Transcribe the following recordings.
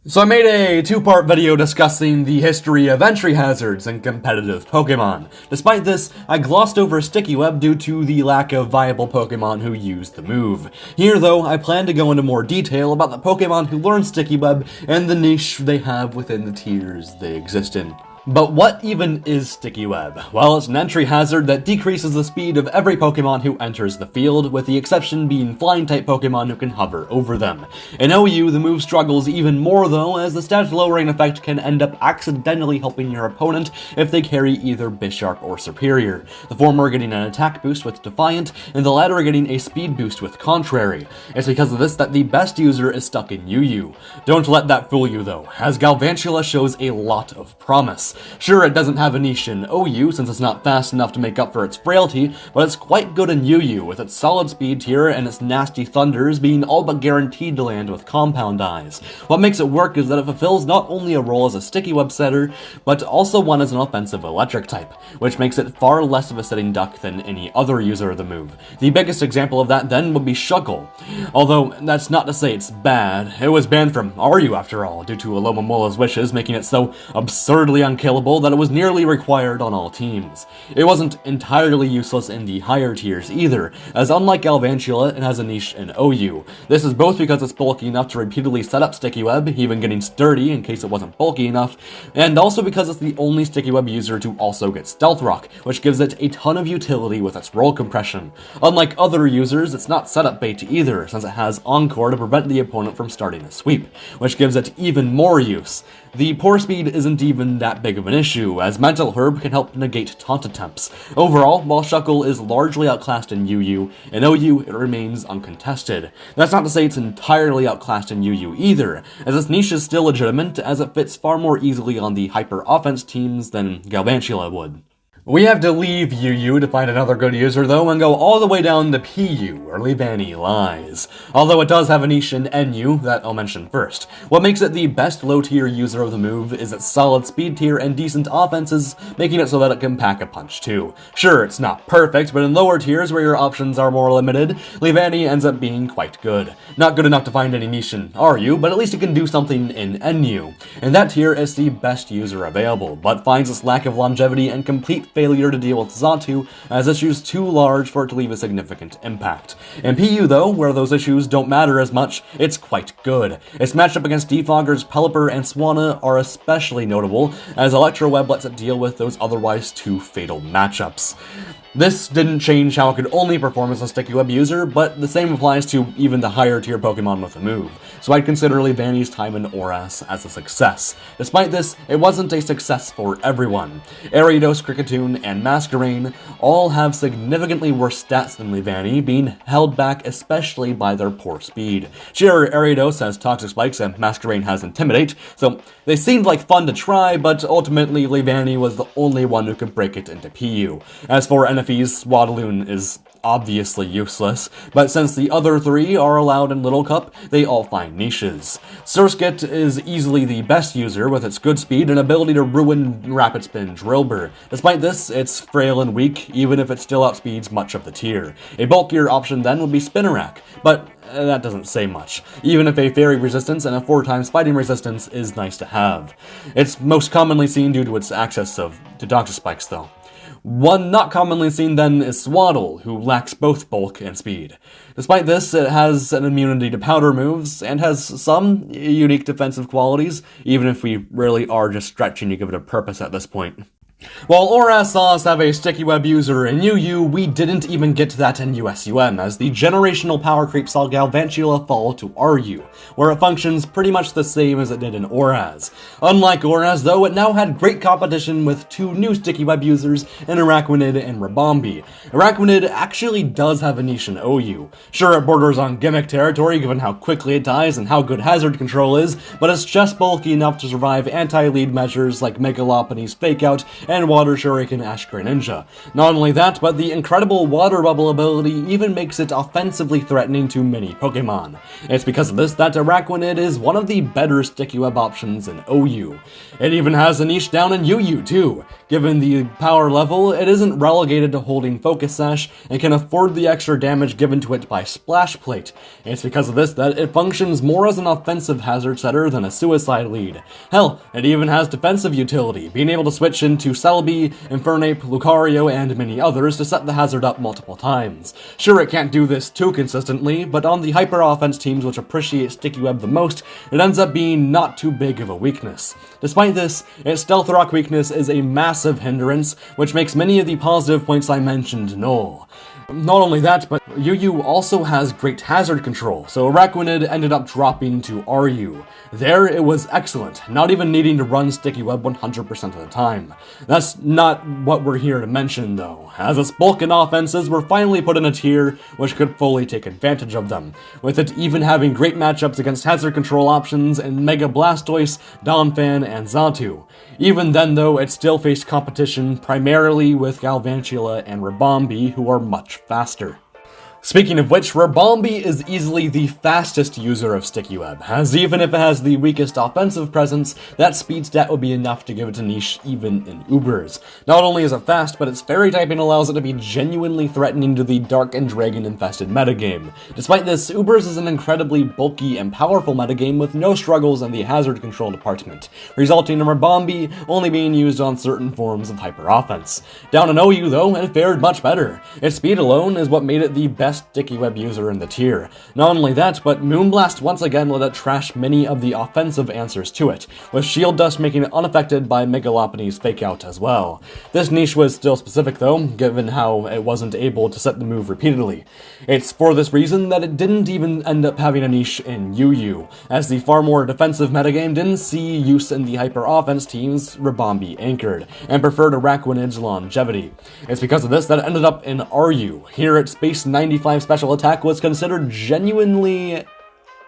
So I made a two-part video discussing the history of entry hazards in competitive Pokémon. Despite this, I glossed over Sticky Web due to the lack of viable Pokémon who use the move. Here though, I plan to go into more detail about the Pokémon who learn Sticky Web and the niche they have within the tiers they exist in. But what even is Sticky Web? Well, it's an entry hazard that decreases the speed of every Pokémon who enters the field, with the exception being Flying-type Pokémon who can hover over them. In OU, the move struggles even more though, as the stat-lowering effect can end up accidentally helping your opponent if they carry either Bisharp or Superior, the former getting an attack boost with Defiant, and the latter getting a speed boost with Contrary. It's because of this that the best user is stuck in UU. Don't let that fool you though, as Galvantula shows a lot of promise. Sure, it doesn't have a niche in OU since it's not fast enough to make up for its frailty, but it's quite good in UU, with its solid speed tier and its nasty thunders being all but guaranteed to land with compound eyes. What makes it work is that it fulfills not only a role as a Sticky Web setter, but also one as an offensive electric type, which makes it far less of a sitting duck than any other user of the move. The biggest example of that then would be Shuckle. Although, that's not to say it's bad. It was banned from RU after all, due to Alomamola's wishes, making it so absurdly unkillable that it was nearly required on all teams. It wasn't entirely useless in the higher tiers either, as unlike Galvantula, it has a niche in OU. This is both because it's bulky enough to repeatedly set up Sticky Web, even getting sturdy in case it wasn't bulky enough, and also because it's the only Sticky Web user to also get Stealth Rock, which gives it a ton of utility with its roll compression. Unlike other users, it's not setup bait either, since it has Encore to prevent the opponent from starting a sweep, which gives it even more use. The poor speed isn't even that big of an issue, as Mental Herb can help negate taunt attempts. Overall, while Shuckle is largely outclassed in UU, in OU it remains uncontested. That's not to say it's entirely outclassed in UU either, as its niche is still legitimate, as it fits far more easily on the hyper-offense teams than Galvantula would. We have to leave UU to find another good user though, and go all the way down to PU, where Leavanny lies. Although it does have a niche in NU that I'll mention first. What makes it the best low-tier user of the move is its solid speed tier and decent offenses, making it so that it can pack a punch too. Sure, it's not perfect, but in lower tiers where your options are more limited, Leavanny ends up being quite good. Not good enough to find any niche in RU, but at least it can do something in NU. In that tier, it's the best user available, but finds its lack of longevity and complete failure to deal with Xatu, as issues too large for it to leave a significant impact. In PU though, where those issues don't matter as much, it's quite good. Its matchup against Defogger's Pelipper and Swanna are especially notable, as Electro Web lets it deal with those otherwise too fatal matchups. This didn't change how it could only perform as a Sticky Web user, but the same applies to even the higher tier Pokemon with the move, so I'd consider Leavanny's time in ORAS as a success. Despite this, it wasn't a success for everyone. Ariados, Kricketune, and Masquerain all have significantly worse stats than Leavanny, being held back especially by their poor speed. Sure, Ariados has Toxic Spikes and Masquerain has Intimidate, so they seemed like fun to try, but ultimately Leavanny was the only one who could break it into PU. As for NFEs, Swadloon is obviously useless, but since the other three are allowed in Little Cup, they all find niches. Surskit is easily the best user with its good speed and ability to ruin Rapid Spin Drillbur. Despite this, it's frail and weak, even if it still outspeeds much of the tier. A bulkier option then would be Spinarak, but that doesn't say much, even if a Fairy resistance and a 4x fighting resistance is nice to have. It's most commonly seen due to its access to Toxic Spikes though. One not commonly seen then is Swaddle, who lacks both bulk and speed. Despite this, it has an immunity to powder moves, and has some unique defensive qualities, even if we really are just stretching to give it a purpose at this point. While ORAS saw us have a Sticky Web user in UU, we didn't even get to that in USUM, as the generational power creep saw Galvantula fall to RU, where it functions pretty much the same as it did in ORAS. Unlike ORAS, though, it now had great competition with two new Sticky Web users in Araquanid and Rabombi. Araquanid actually does have a niche in OU. Sure, it borders on gimmick territory given how quickly it dies and how good hazard control is, but it's just bulky enough to survive anti-lead measures like Megalopony's Fake Out and Water Shuriken Ash Greninja. Not only that, but the incredible Water Bubble ability even makes it offensively threatening to many Pokémon. It's because of this that Araquanid is one of the better sticky web options in OU. It even has a niche down in UU too. Given the power level, it isn't relegated to holding Focus Sash and can afford the extra damage given to it by Splash Plate. It's because of this that it functions more as an offensive hazard setter than a suicide lead. Hell, it even has defensive utility, being able to switch into Celebi, Infernape, Lucario, and many others to set the hazard up multiple times. Sure, it can't do this too consistently, but on the hyper offense teams which appreciate Sticky Web the most, it ends up being not too big of a weakness. Despite this, its Stealth Rock weakness is a massive hindrance, which makes many of the positive points I mentioned null. Not only that, but UU also has great hazard control, so Araquanid ended up dropping to RU. There, it was excellent, not even needing to run Sticky Web 100% of the time. That's not what we're here to mention, though, as its bulk and offenses were finally put in a tier which could fully take advantage of them, with it even having great matchups against hazard control options in Mega Blastoise, Donphan, and Xatu. Even then, though, it still faced competition primarily with Galvantula and Ribombee, who are much faster. Speaking of which, Ribombee is easily the fastest user of Sticky Web, as even if it has the weakest offensive presence, that speed stat would be enough to give it a niche even in Ubers. Not only is it fast, but its fairy typing allows it to be genuinely threatening to the Dark and Dragon infested metagame. Despite this, Ubers is an incredibly bulky and powerful metagame with no struggles in the hazard control department, resulting in Ribombee only being used on certain forms of hyper offense. Down in OU though, it fared much better. Its speed alone is what made it the best Sticky Web user in the tier. Not only that, but Moonblast once again let it trash many of the offensive answers to it, with Shield Dust making it unaffected by Megalopody's Fake Out as well. This niche was still specific though, given how it wasn't able to set the move repeatedly. It's for this reason that it didn't even end up having a niche in UU, as the far more defensive metagame didn't see use in the hyper offense teams Ribombee anchored, and preferred Araquanid's longevity. It's because of this that it ended up in RU. Here its base 95 special attack was considered genuinely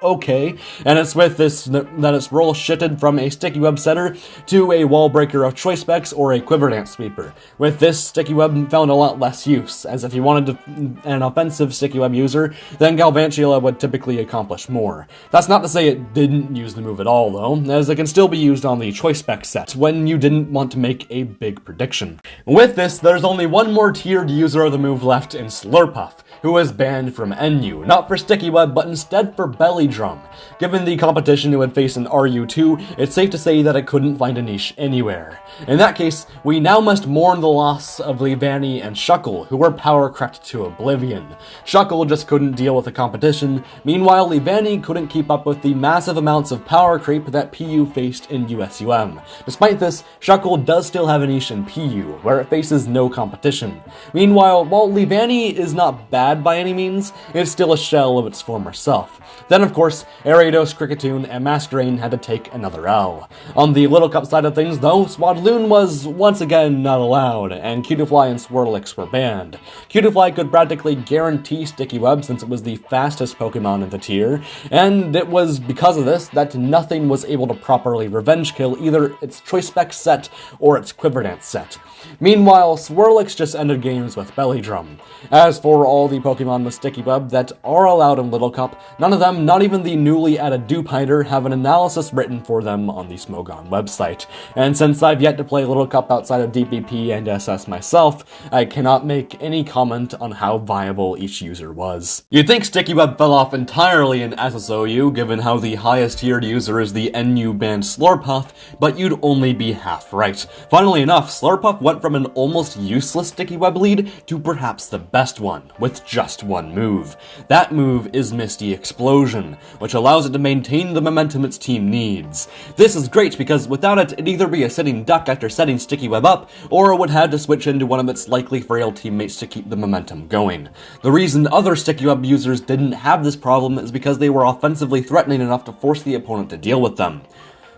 okay, and it's with this that its role shifted from a Sticky Web setter to a wall breaker of choice specs or a Quiver Dance sweeper. With this, Sticky Web found a lot less use, as if you wanted an offensive Sticky Web user, then Galvantula would typically accomplish more. That's not to say it didn't use the move at all though, as it can still be used on the choice spec set when you didn't want to make a big prediction. With this, there's only one more tiered user of the move left in Slurpuff, who was banned from NU, not for Sticky Web, but instead for Belly Drum. Given the competition it would face in RU2, it's safe to say that it couldn't find a niche anywhere. In that case, we now must mourn the loss of Leavanny and Shuckle, who were power crept to oblivion. Shuckle just couldn't deal with the competition, meanwhile Leavanny couldn't keep up with the massive amounts of power creep that PU faced in USUM. Despite this, Shuckle does still have a niche in PU, where it faces no competition. Meanwhile, while Leavanny is not bad by any means, it's still a shell of its former self. Then of course, Ariados, Kricketune, and Masquerain had to take another L. On the Little Cup side of things though, Swadloon was once again not allowed, and Cutiefly and Swirlix were banned. Cutiefly could practically guarantee Sticky Web since it was the fastest Pokemon in the tier, and it was because of this that nothing was able to properly revenge kill either its Choice Spec set or its Quiver Dance set. Meanwhile, Swirlix just ended games with Belly Drum. As for all the Pokemon with Sticky Web that are allowed in Little Cup, none of them, not even the newly added Dewpider, have an analysis written for them on the Smogon website. And since I've yet to play Little Cup outside of DPP and SS myself, I cannot make any comment on how viable each user was. You'd think Sticky Web fell off entirely in SSOU, given how the highest tiered user is the NU banned Slurpuff, but you'd only be half right. Funnily enough, Slurpuff went from an almost useless Sticky Web lead to perhaps the best one, with just one move. That move is Misty Explosion, which allows it to maintain the momentum its team needs. This is great because without it, it'd either be a sitting duck after setting Sticky Web up, or it would have to switch into one of its likely frail teammates to keep the momentum going. The reason other Sticky Web users didn't have this problem is because they were offensively threatening enough to force the opponent to deal with them.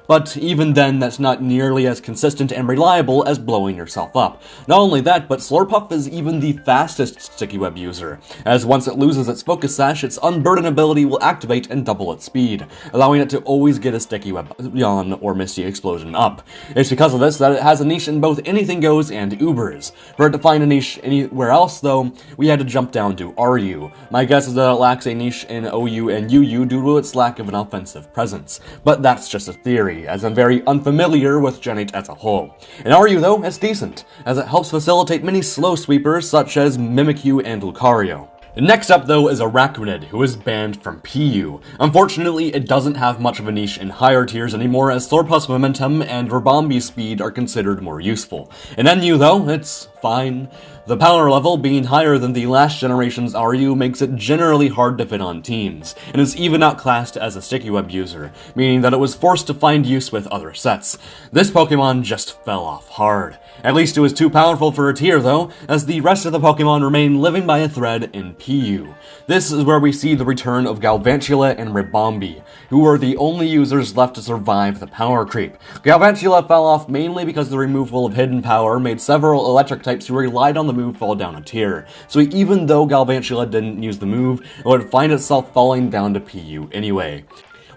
but even then that's not nearly as consistent and reliable as blowing yourself up. Not only that, but Slurpuff is even the fastest sticky web user, as once it loses its focus sash, its unburden ability will activate and double its speed, allowing it to always get a sticky web yawn or misty explosion up. It's because of this that it has a niche in both Anything Goes and Ubers. For it to find a niche anywhere else though, we had to jump down to RU. My guess is that it lacks a niche in OU and UU due to its lack of an offensive presence, but that's just a theory, as I'm very unfamiliar with Gen 8 as a whole. In RU though, it's decent, as it helps facilitate many slow sweepers such as Mimikyu and Lucario. Next up though is Araquanid, who is banned from PU. Unfortunately, it doesn't have much of a niche in higher tiers anymore, as Slurpuff's momentum and Rabambi's speed are considered more useful. In NU though, it's fine. The power level being higher than the last generation's RU makes it generally hard to fit on teams, and is even outclassed as a sticky web user, meaning that it was forced to find use with other sets. This Pokemon just fell off hard. At least it was too powerful for a tier though, as the rest of the Pokemon remain living by a thread in PU. This is where we see the return of Galvantula and Ribombee, who were the only users left to survive the power creep. Galvantula fell off mainly because the removal of hidden power made several electric types who relied on the move fall down a tier, so even though Galvantula didn't use the move, it would find itself falling down to PU anyway.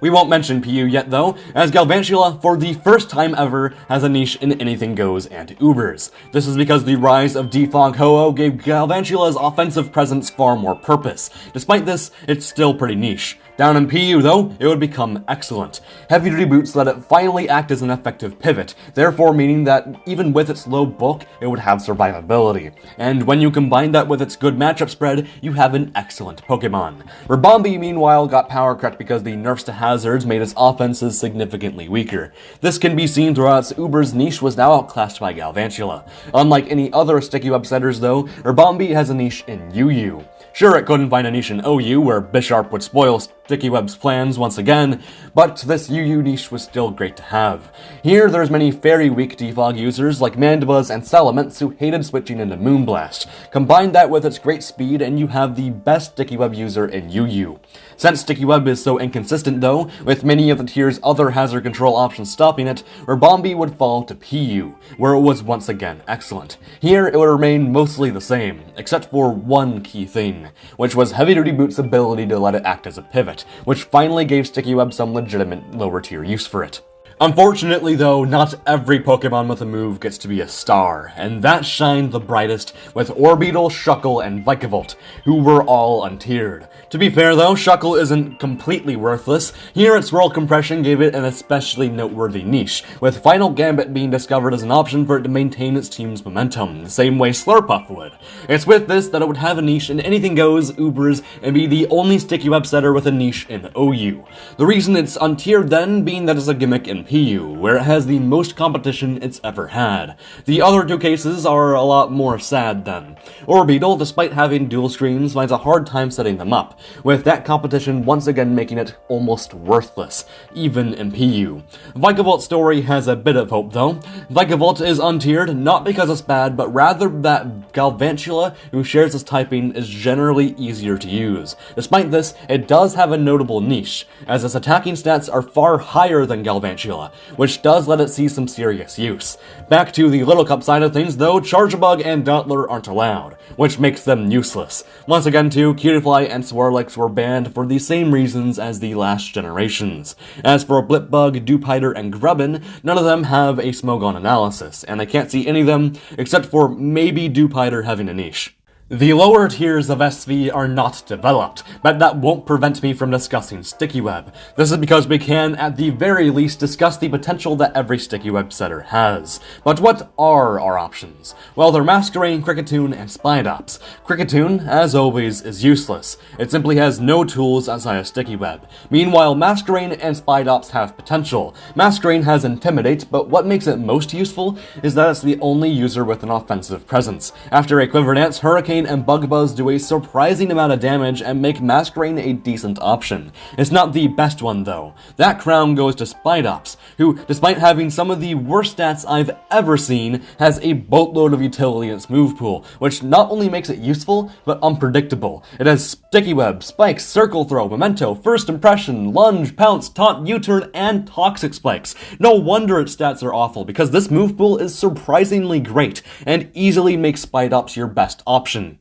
We won't mention PU yet though, as Galvantula, for the first time ever, has a niche in Anything Goes and Ubers. This is because the rise of Defog Ho-Oh gave Galvantula's offensive presence far more purpose. Despite this, it's still pretty niche. Down in PU though, it would become excellent. Heavy duty boots let it finally act as an effective pivot, therefore meaning that even with its low bulk, it would have survivability. And when you combine that with its good matchup spread, you have an excellent Pokemon. Ribombee meanwhile got power correct because the nerfs to hazards made its offenses significantly weaker. This can be seen throughout its Uber's niche was now outclassed by Galvantula. Unlike any other sticky web setters though, Ribombee has a niche in UU. Sure, it couldn't find a niche in OU where Bisharp would spoil Sticky Web's plans once again, but this UU niche was still great to have. Here, there's many very weak defog users like Mandibuzz and Salamence who hated switching into Moonblast. Combine that with its great speed and you have the best Sticky Web user in UU. Since Sticky Web is so inconsistent though, with many of the tier's other hazard control options stopping it, Ribombee would fall to PU, where it was once again excellent. Here, it would remain mostly the same, except for one key thing, which was Heavy Duty Boot's ability to let it act as a pivot, which finally gave Sticky Web some legitimate lower tier use for it. Unfortunately though, not every Pokemon with a move gets to be a star, and that shined the brightest with Orbeetle, Shuckle, and Vikavolt, who were all untiered. To be fair though, Shuckle isn't completely worthless. Here its Whirl Compression gave it an especially noteworthy niche, with Final Gambit being discovered as an option for it to maintain its team's momentum, the same way Slurpuff would. It's with this that it would have a niche in Anything Goes, Ubers, and be the only sticky web setter with a niche in OU. The reason it's untiered then being that it's a gimmick in PU, where it has the most competition it's ever had. The other two cases are a lot more sad then. Orbeetle, despite having dual screens, finds a hard time setting them up, with that competition once again making it almost worthless, even in PU. Vikavolt's story has a bit of hope though. Vikavolt is untiered, not because it's bad, but rather that Galvantula, who shares its typing, is generally easier to use. Despite this, it does have a notable niche, as its attacking stats are far higher than Galvantula, which does let it see some serious use. Back to the Little Cup side of things though, Charjabug and Dottler aren't allowed, which makes them useless. Once again too, Cutiefly and Swirlix were banned for the same reasons as the last generations. As for Blipbug, Dewpider, and Grubbin, none of them have a Smogon analysis, and I can't see any of them except for maybe Dewpider having a niche. The lower tiers of SV are not developed, but that won't prevent me from discussing Sticky Web. This is because we can, at the very least, discuss the potential that every Sticky Web setter has. But what are our options? Well, they're Masquerain, Kricketune, and Spidops. Kricketune, as always, is useless. It simply has no tools outside of Sticky Web. Meanwhile, Masquerain and Spidops have potential. Masquerain has Intimidate, but what makes it most useful is that it's the only user with an offensive presence. After a Quiver Dance, Hurricane Rain and Bug Buzz do a surprising amount of damage and make Masquerain a decent option. It's not the best one though. That crown goes to Spidops, who, despite having some of the worst stats I've ever seen, has a boatload of utility in its move pool, which not only makes it useful, but unpredictable. It has Sticky Web, Spikes, Circle Throw, Memento, First Impression, Lunge, Pounce, Taunt, U-Turn, and Toxic Spikes. No wonder its stats are awful, because this move pool is surprisingly great, and easily makes Spidops your best option.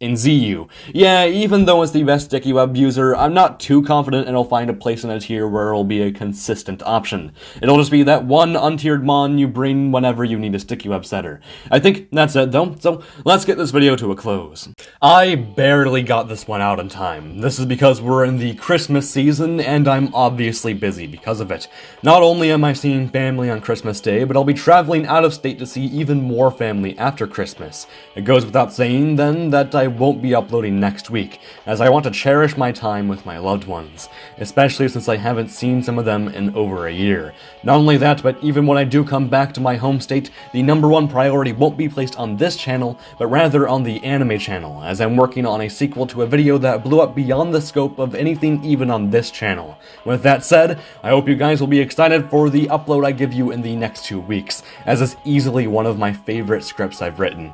In ZU. Yeah, even though it's the best Sticky Web user, I'm not too confident it'll find a place in a tier where it'll be a consistent option. It'll just be that one untiered mon you bring whenever you need a Sticky Web setter. I think that's it though, so let's get this video to a close. I barely got this one out in time. This is because we're in the Christmas season, and I'm obviously busy because of it. Not only am I seeing family on Christmas Day, but I'll be traveling out of state to see even more family after Christmas. It goes without saying then that I won't be uploading next week, as I want to cherish my time with my loved ones, especially since I haven't seen some of them in over a year. Not only that, but even when I do come back to my home state, the #1 priority won't be placed on this channel, but rather on the anime channel, as I'm working on a sequel to a video that blew up beyond the scope of anything even on this channel. With that said, I hope you guys will be excited for the upload I give you in the next 2 weeks, as it's easily one of my favorite scripts I've written.